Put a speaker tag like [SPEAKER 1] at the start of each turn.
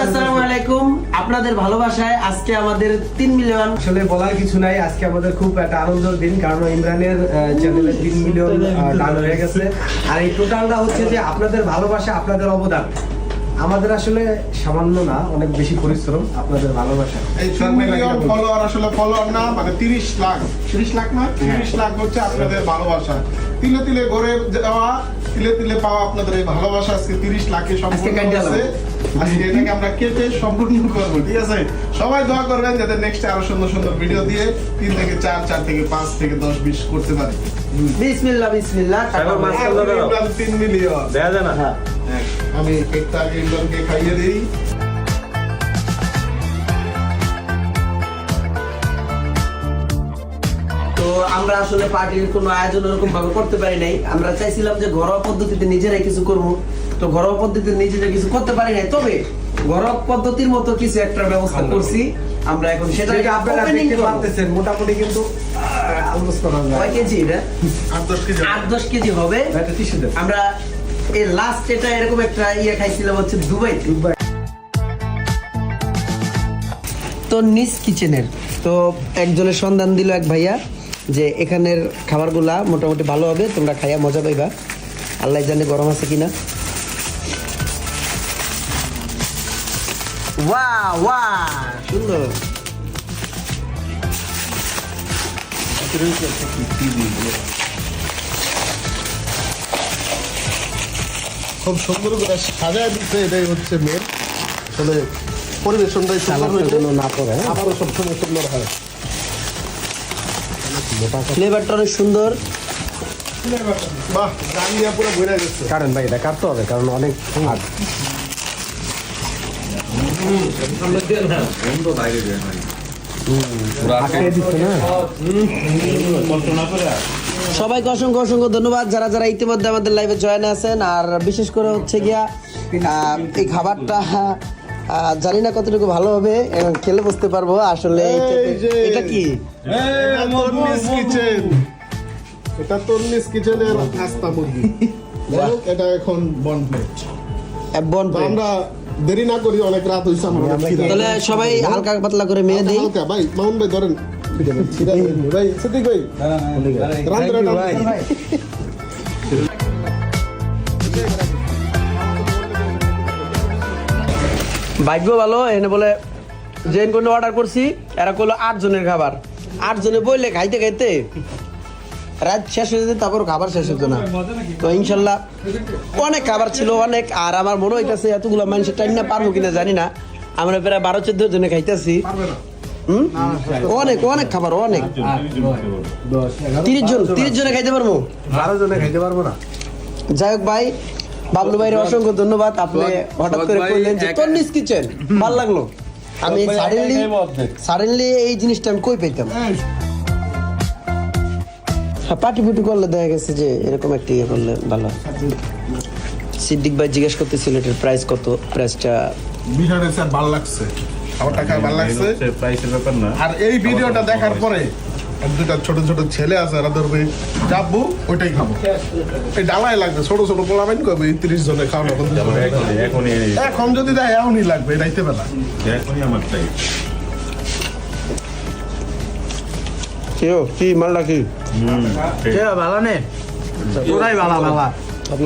[SPEAKER 1] আসসালামু আলাইকুম। আপনাদের ভালোবাসায় আজকে আমাদের 3 মিলিয়ন,
[SPEAKER 2] আসলে বলার কিছু নাই। আজকে আমাদের খুব একটা আনন্দের দিন, কারণ ইমরানের চ্যানেলে 3 মিলিয়ন ডান হয়ে গেছে। আর এই টোটালটা হচ্ছে যে আপনাদের ভালোবাসা, আপনাদের অবদান। আমাদের আসলে সামান্য না, অনেক বেশি পরিশ্রম, আপনাদের ভালোবাসা।
[SPEAKER 3] এই 3 মিলিয়ন ফলোয়ার আসলে ফলোয়ার না, মানে 30 লাখ না, 30 লাখ হচ্ছে আপনাদের ভালোবাসা। তিলে তিলে গড়ে যাওয়া, তিলে তিলে পাওয়া আপনাদের এই ভালোবাসা আজকে 30 লাখে সম্পূর্ণ হয়েছে। আজকে এটাকে আমরা কেটে সম্পূর্ণ করবো, ঠিক আছে? সবাই দোয়া করবেন যাতে নেক্সট আরো সুন্দর সুন্দর ভিডিও দিয়ে 3 থেকে 4, 4 থেকে 5 থেকে 10, 20 করতে পারি।
[SPEAKER 1] বিসমিল্লাহ বিসমিল্লাহ।
[SPEAKER 3] 3 মিলিয়ন
[SPEAKER 2] দেয়া যায় না।
[SPEAKER 3] আমি কেকটা আগে ইমরানকে খাইয়ে দিই।
[SPEAKER 1] তো আমরা আসলে পার্টির কোনো আয়োজন এরকম ভাবে করতে পারি নাই। আমরা চাইছিলাম যে ঘরোয়া পদ্ধতিতে নিজেরাই কিছু করবো, তো ঘরোয়া পদ্ধতিতে নিজেরা কিছু করতে পারি নাই। তবে ঘরোয়া পদ্ধতির মতো কিছু একটা ব্যবস্থা করছি আমরা। এখন সেটাকে আপনারা দেখতে পাচ্ছেন, মোটামুটি কিন্তু কয় কেজি এটা? 8-10 কেজি হবে। আমরা এই লাস্ট এটা এরকম একটা খাইছিলাম হচ্ছে দুবাই। তো নিজ কিচেনের তো একজনের সন্ধান দিল এক ভাইয়া যে এখানের খাবারগুলা মোটামুটি ভালো হবে, তোমরা খাইয়া মজা পাইবা। আল্লাহ জানে গরম আছে কিনা। ওয়াও ওয়াও, সুন্দর।
[SPEAKER 3] খুব সুন্দর করে সাজায় দিচ্ছে, এটাই হচ্ছে মেন। আসলে পরিবেশনটাই সুন্দর হয়েছে,
[SPEAKER 1] না পড়ে
[SPEAKER 3] আবারও সবসময় সুন্দর হয়।
[SPEAKER 1] ফ্লেভারটা অনেক সুন্দর।
[SPEAKER 3] বাহ, গান দিয়া পুরো ঘুরে গেছে।
[SPEAKER 2] কারণ ভাই এটা কাটতে হবে, কারণ অনেক হার্ড।
[SPEAKER 1] সবাইকে অসংখ্য অসংখ্য ধন্যবাদ যারা যারা ইতিমধ্যে আমাদের লাইভে জয়েন আছেন। আর বিশেষ করে হচ্ছে গিয়া এই খাবারটা জানি না কতটুকু ভালো হবে, খেলে বুঝতে পারবো আসলে। এটা কি?
[SPEAKER 3] এটা তন্নিস কিচেনের আস্তা মুরগি। এটা এখন বন প্লেট। আমরা দেরি না করি, অনেক রাত হয়েছে আমাদের।
[SPEAKER 1] তাহলে সবাই হালকা পাতলা করে মেয়ে দেই।
[SPEAKER 3] হালকা ভাই, মামুন ভাই ধরেন। ভাই সিদ্দিক ভাই, ভাই
[SPEAKER 1] ভাগ্য ভালো, এনে বলে যে কোনো অর্ডার করছি, এরা করলো 8 জনের খাবার। 8 জনে বললে খাইতে খাইতে রাত শেষ হয়ে যেত, তারপর খাবার শেষ হতো না। তো ইনশাল্লাহ অনেক খাবার ছিল, অনেক। আর আমার মনে হইতেছে এতগুলো মানুষের টাইম না পারবো কিনা জানি না। আমরা প্রায় 12-14 জনে খাইতেছি। অনেক অনেক খাবার, অনেক। 30 জনে খাইতে পারবো,
[SPEAKER 2] 12 জনে খাইতে পারবো না।
[SPEAKER 1] যাই হোক ভাই, বাবলু ভাইয়ের অসংখ্য ধন্যবাদ। আপনি হঠাৎ করে বললেন যে তন্নিস কিচেন, ভালো লাগলো। আমি সাডেনলি এই জিনিসটা আমি কই পেতাম। পার্টি ফুটি করলে দেখা গেছে যে এরকম একটা ইয়ে করলে ভালো। সিদ্দিক ভাই জিজ্ঞেস করতেছিল এটার প্রাইস কত। প্রাইসটা
[SPEAKER 3] বিষয়টা স্যার ভালো লাগছে, আমার টাকা ভালো লাগছে।
[SPEAKER 4] প্রাইসের ব্যাপার না।
[SPEAKER 3] আর এই ভিডিওটা দেখার পরে এক দুটা ছোট ছোট ছেলে আছে, এরা ধরবে যাবো ওইটাই খাবো। এই ডালাই লাগবে, ছোট ছোট পোলাবেন কবে 30 জনে খাওয়ানো। এখন যদি দেয় এখনই লাগবে, এটাইতে বেলা
[SPEAKER 4] এখনই আমার চাই।
[SPEAKER 1] কি মালটা কি
[SPEAKER 4] ভালো নেই,
[SPEAKER 1] ভালো ভালো।